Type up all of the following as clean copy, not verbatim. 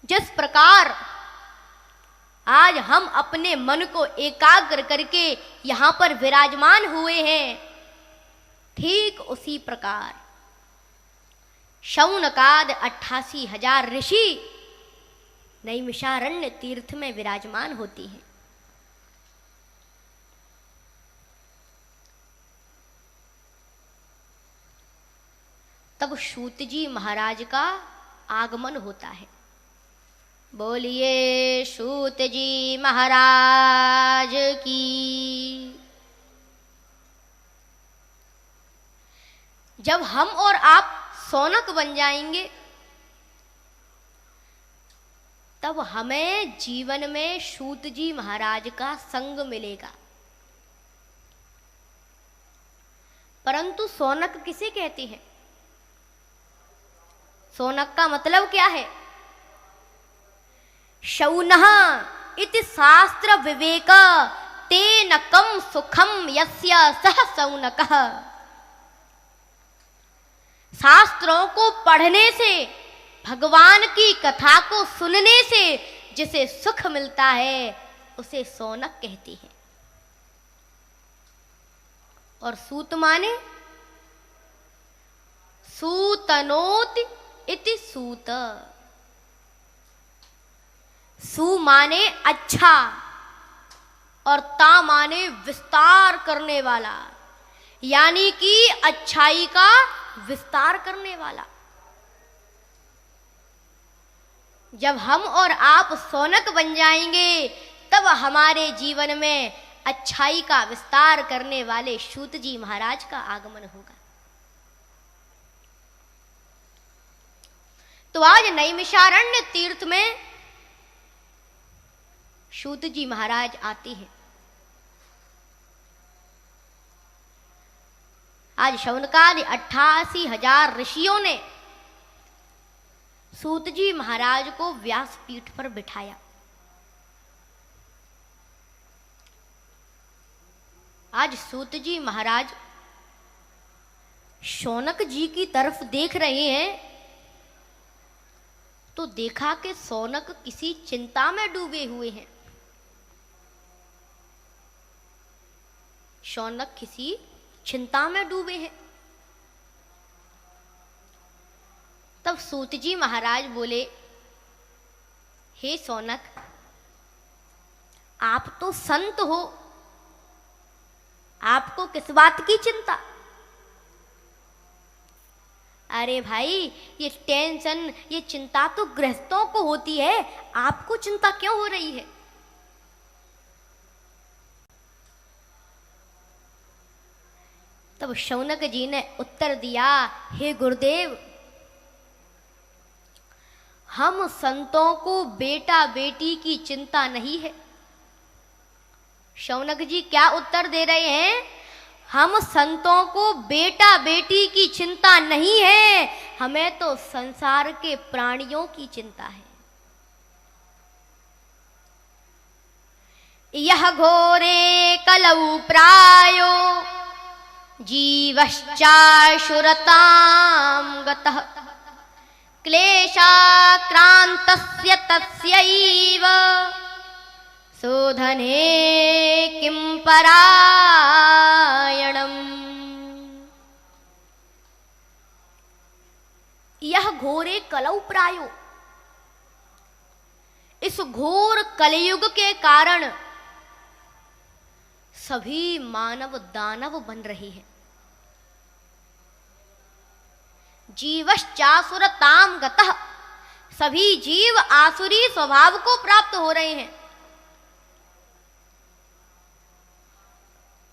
जिस प्रकार आज हम अपने मन को एकाग्र करके यहां पर विराजमान हुए हैं, ठीक उसी प्रकार शौनकाद 88,000 ऋषि नैमिषारण्य तीर्थ में विराजमान होती हैं। तब सूत जी महाराज का आगमन होता है। बोलिए सूत जी महाराज की। जब हम और आप सौनक बन जाएंगे तब हमें जीवन में सूत जी महाराज का संग मिलेगा। परंतु सौनक किसे कहते हैं? सौनक का मतलब क्या है? शौनः इति शास्त्र विवेक तेन कम सुखम यस्य सह शौनकः। शास्त्रों को पढ़ने से, भगवान की कथा को सुनने से जिसे सुख मिलता है उसे सौनक कहती है। और सूत माने सूतनोति इति सूत। सु माने अच्छा और ता माने विस्तार करने वाला, यानी कि अच्छाई का विस्तार करने वाला। जब हम और आप सौनक बन जाएंगे तब हमारे जीवन में अच्छाई का विस्तार करने वाले सूत जी महाराज का आगमन होगा। तो आज नैमिषारण्य तीर्थ में सूत जी महाराज आते हैं। आज शौनकादि 88,000 ऋषियों ने सूत जी महाराज को व्यासपीठ पर बिठाया। आज सूत जी महाराज शौनक जी की तरफ देख रहे हैं तो देखा कि शौनक किसी चिंता में डूबे हुए हैं। शौनक किसी चिंता में डूबे हैं। तब सूत जी महाराज बोले, हे शौनक, आप तो संत हो, आपको किस बात की चिंता? अरे भाई, ये टेंशन, ये चिंता तो गृहस्थों को होती है, आपको चिंता क्यों हो रही है? तब शौनक जी ने उत्तर दिया, हे गुरुदेव, हम संतों को बेटा बेटी की चिंता नहीं है। शौनक जी क्या उत्तर दे रहे हैं? हम संतों को बेटा बेटी की चिंता नहीं है, हमें तो संसार के प्राणियों की चिंता है। यह घोरे कलौ प्रायो जीवश्चाशुरतां गतः क्लेशाक्रान्तस्य तस्यैव शोधने किं परायणम्। यह घोरे कलौ प्रायो, इस घोर कलयुग के कारण सभी मानव दानव बन रहे हैं। जीवश्चासुरताम गतः, सभी जीव आसुरी स्वभाव को प्राप्त हो रहे हैं।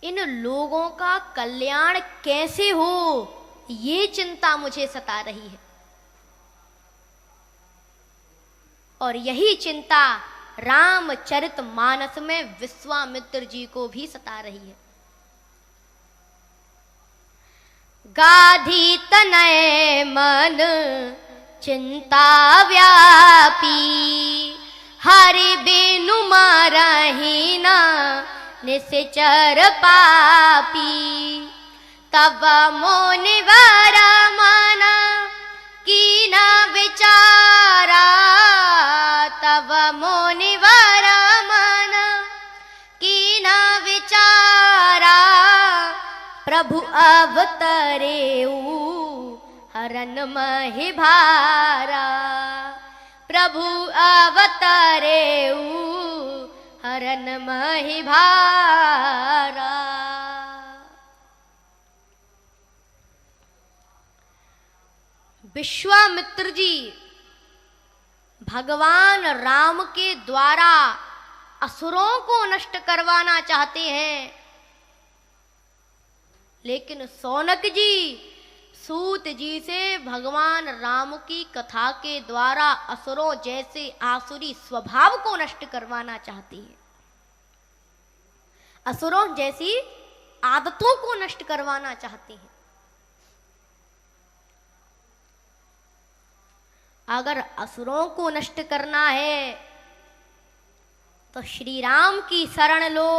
इन लोगों का कल्याण कैसे हो, ये चिंता मुझे सता रही है। और यही चिंता रामचरितमानस में विश्वामित्र जी को भी सता रही है। गाधी तनय मन चिंता व्यापी, हरि बिनु मारहि न निश्चर पापी। तब मुनिवर मन कीन विचारा, प्रभु अवतरेऊ हरन महि भारा, प्रभु अवतरेऊ हरन महि भारा। विश्वामित्र जी भगवान राम के द्वारा असुरों को नष्ट करवाना चाहते हैं, लेकिन सौनक जी सूत जी से भगवान राम की कथा के द्वारा असुरों जैसे आसुरी स्वभाव को नष्ट करवाना चाहते हैं, असुरों जैसी आदतों को नष्ट करवाना चाहते हैं। अगर असुरों को नष्ट करना है तो श्री राम की शरण लो,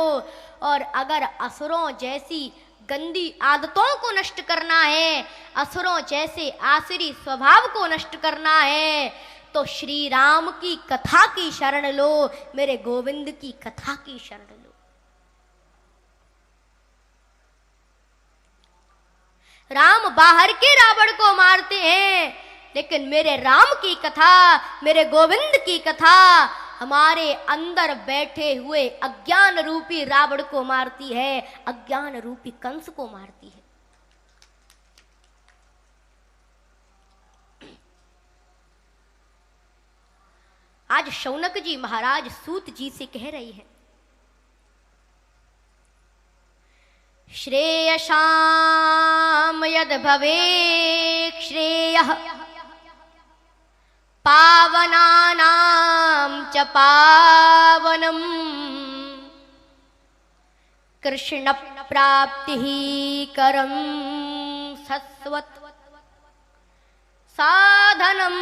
और अगर असुरों जैसी गंदी आदतों को नष्ट करना है, असुरों जैसे आसुरी स्वभाव को नष्ट करना है, तो श्री राम की कथा की शरण लो, मेरे गोविंद की कथा की शरण लो। राम बाहर के रावण को मारते हैं, लेकिन मेरे राम की कथा, मेरे गोविंद की कथा हमारे अंदर बैठे हुए अज्ञान रूपी रावण को मारती है, अज्ञान रूपी कंस को मारती है। आज शौनक जी महाराज सूत जी से कह रही है, श्रेयसाम यद भवेत् श्रेयः पावनानां च पावनम् कृष्ण प्राप्तिः करं सस्वत् साधनं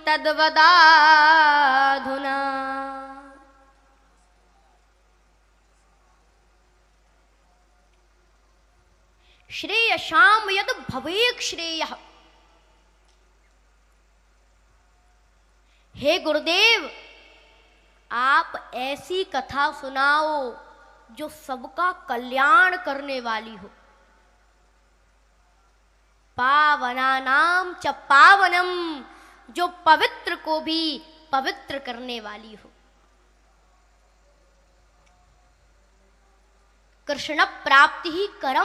तद्वदाधुना। श्रेयसाम यद भवेत् श्रेयः। हे गुरुदेव, आप ऐसी कथा सुनाओ जो सबका कल्याण करने वाली हो। पावनानाम च पावनम, जो पवित्र को भी पवित्र करने वाली हो। कृष्ण प्राप्ति ही करम